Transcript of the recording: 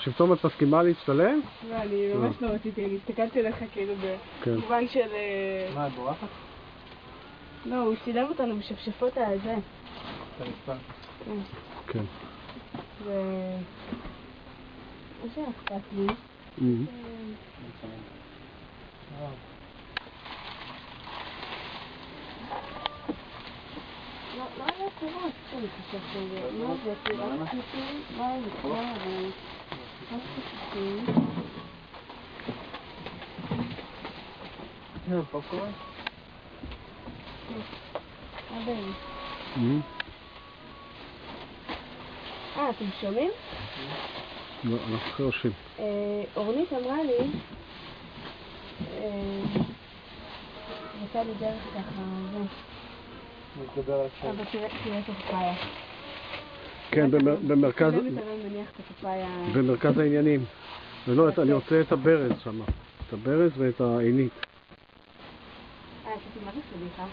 שפתאום את מסכימה להצטלם? לא, אני ממש לא רציתי, אני הסתכלתי עליך כאילו במובן של... מה, את בורחת? לא, הוא צילם אותנו בשפשפות הזה. כן. ו... מה שאכפת לי? לא היה קורות, אני חושבת, מה זה, כאילו, רק חוטים, מה הם נקרא, רק חוטים. זה פופקורן? אתם שומעים? לא, אנחנו חרשים. אורנית אמרה לי, רוצה לי דרך ככה, זה. נתגבר על שם. אבל תראה את הפפאיה. כן, במרכז העניינים. ולא, אני רוצה את הברז שם. את הברז ואת העינית. עשיתי מה זה סליחה?